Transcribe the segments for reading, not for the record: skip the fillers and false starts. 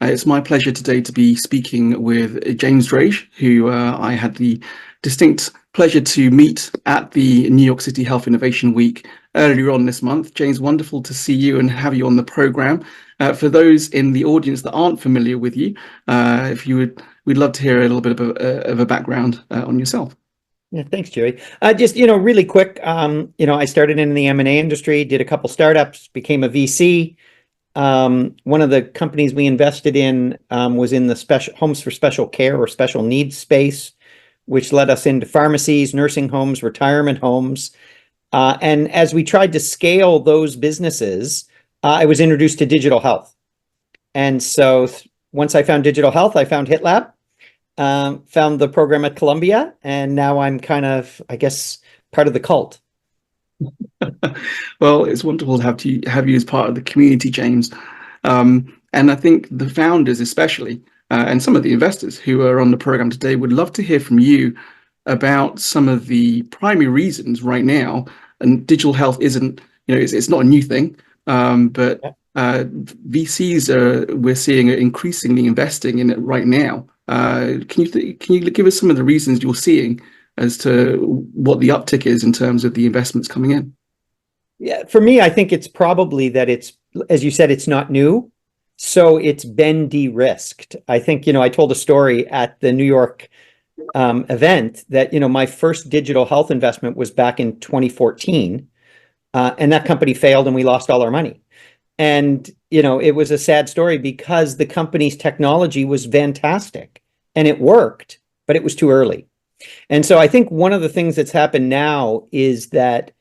It's my pleasure today to be speaking with James Drage, who I had the distinct pleasure to meet at the New York City Health Innovation Week earlier on this month. James, wonderful to see you and have you on the program. For those in the audience that aren't familiar with you, if you would, we'd love to hear a little bit of a background on yourself. Yeah, thanks, Jerry. Just, really quick, I started in the M&A industry, did a couple startups, became a VC. One of the companies we invested in was in the special homes for special care or special needs space, which led us into pharmacies, nursing homes, retirement homes. And as we tried to scale those businesses, I was introduced to digital health. And so once I found digital health, I found HITLAB, found the program at Columbia, and now I'm kind of, I guess, part of the cult. Well, it's wonderful to have you as part of the community, James. And I think the founders especially, and some of the investors who are on the program today would love to hear from you about some of the primary reasons right now. And digital health isn't, it's not a new thing, but VCs we're seeing are increasingly investing in it right now. Can you give us some of the reasons you're seeing as to what the uptick is in terms of the investments coming in? Yeah, for me, I think it's probably that it's, as you said, it's not new. So it's been de-risked. I think, I told a story at the New York event that, my first digital health investment was back in 2014. And that company failed and we lost all our money. And, it was a sad story because the company's technology was fantastic and it worked, but it was too early. And so I think one of the things that's happened now is that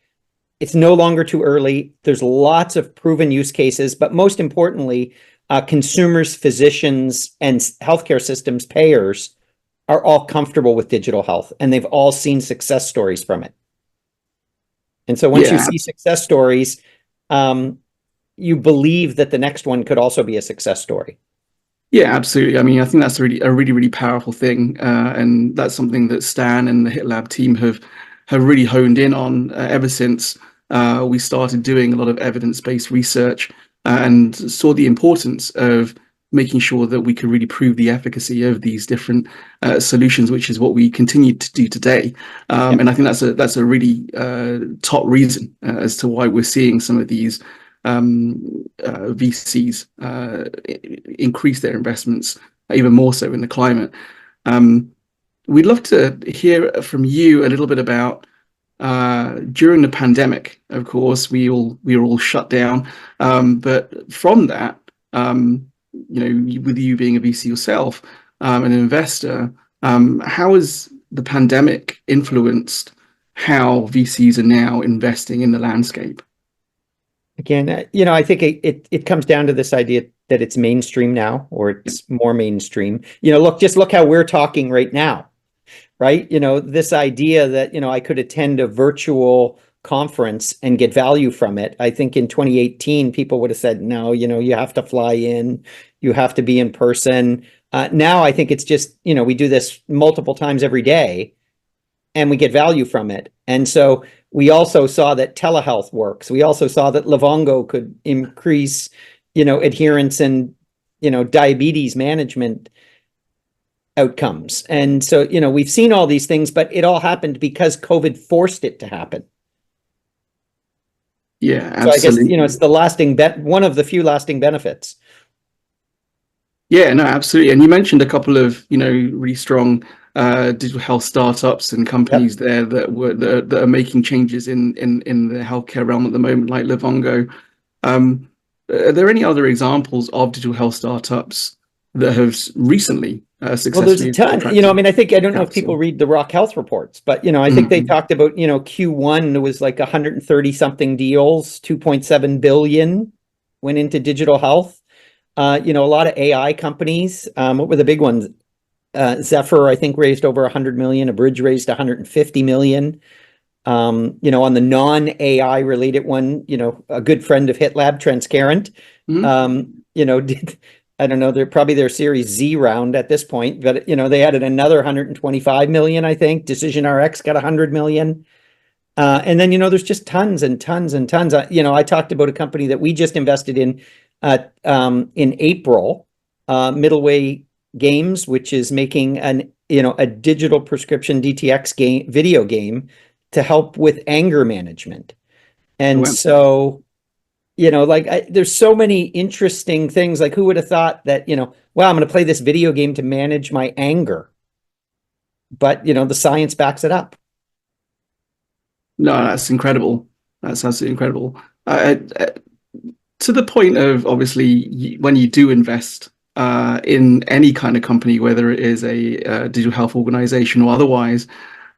it's no longer too early. There's lots of proven use cases, but most importantly, consumers, physicians, and healthcare systems, payers are all comfortable with digital health, and they've all seen success stories from it. And so once you see success stories, you believe that the next one could also be a success story. Yeah, absolutely. I mean, I think that's a really powerful thing, and that's something that Stan and the HITLAB team have really honed in on ever since we started doing a lot of evidence-based research and saw the importance of making sure that we could really prove the efficacy of these different solutions, which is what we continue to do today. And I think that's a really top reason as to why we're seeing some of these VCs increase their investments even more so in the climate. We'd love to hear from you a little bit about during the pandemic. Of course, we were all shut down, but from that, with you being a VC yourself, an investor, how has the pandemic influenced how VCs are now investing in the landscape? Again, I think it comes down to this idea that it's mainstream now, or it's more mainstream. Look how we're talking right now, right? This idea that, I could attend a virtual conference and get value from it. I think in 2018, people would have said, no, you have to fly in, you have to be in person. Now I think it's just, we do this multiple times every day and we get value from it. And so we also saw that telehealth works. We also saw that Livongo could increase, adherence and, diabetes management outcomes. And so, we've seen all these things, but it all happened because COVID forced it to happen. Yeah, absolutely. So I guess, it's the one of the few lasting benefits. Yeah, no, absolutely. And you mentioned a couple of, really strong digital health startups and companies there that are making changes in the healthcare realm at the moment, like Livongo. Are there any other examples of digital health startups that have recently successfully? Well, there's a ton. I don't know if people read the Rock Health reports, but I think they talked about Q1 there was like 130 something deals, 2.7 billion went into digital health. A lot of AI companies. What were the big ones? Zephyr, I think, raised over 100 million. Abridge raised 150 million. On the non-AI related one, a good friend of HITLAB, Transcarent, did, I don't know, they're probably their Series Z round at this point, but they added another 125 million, I think. DecisionRx got 100 million. And then, there's just tons and tons and tons. I talked about a company that we just invested in April Middleway Games, which is making a digital prescription DTX video game to help with anger management. And so, there's so many interesting things. Like, who would have thought that, well, I'm going to play this video game to manage my anger. But, the science backs it up. No, that's incredible. That's absolutely incredible. To the point of, obviously, when you do invest in any kind of company, whether it is a digital health organization or otherwise,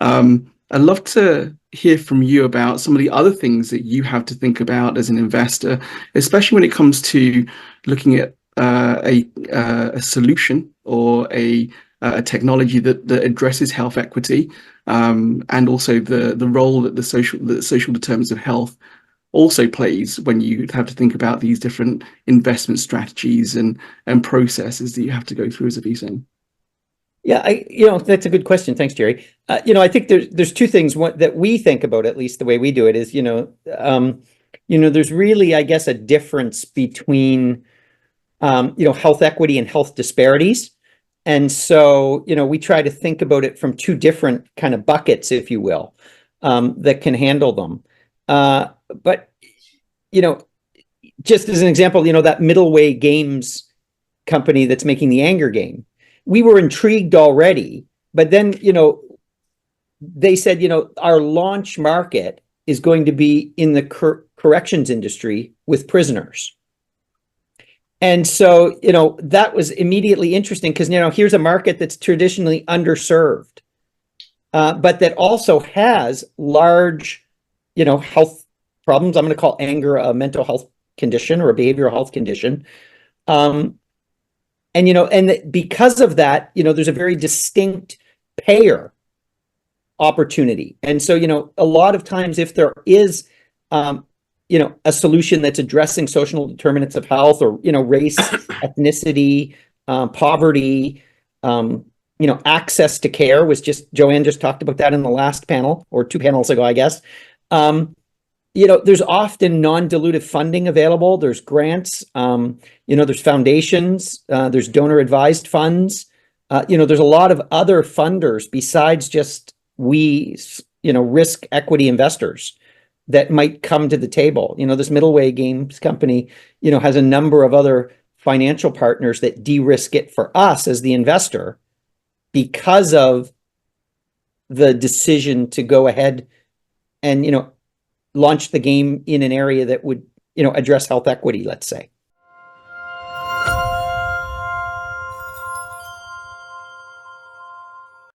I'd love to hear from you about some of the other things that you have to think about as an investor, especially when it comes to looking at a solution or a technology that addresses health equity, and also the role that the social determinants of health also plays when you have to think about these different investment strategies and processes that you have to go through as a VC. Yeah, that's a good question. Thanks, Jerry. I think there's two things that we think about, at least the way we do it is, there's really, I guess, a difference between, health equity and health disparities. And so, we try to think about it from two different kind of buckets, if you will, that can handle them. But, just as an example, that Middleway Games company that's making the anger game, we were intrigued already, but then, they said, our launch market is going to be in the corrections industry with prisoners. And so, that was immediately interesting because, here's a market that's traditionally underserved, but that also has large, health problems. I'm going to call anger a mental health condition or a behavioral health condition. And because of that, there's a very distinct payer opportunity. And so, a lot of times if there is, a solution that's addressing social determinants of health or, race, ethnicity, poverty, access to care Joanne just talked about that in the last panel or two panels ago, I guess. There's often non-dilutive funding available. There's grants, there's foundations, there's donor advised funds. There's a lot of other funders besides just risk equity investors that might come to the table. This Middleway Games company, has a number of other financial partners that de-risk it for us as the investor because of the decision to go ahead and, launch the game in an area that would, address health equity, let's say.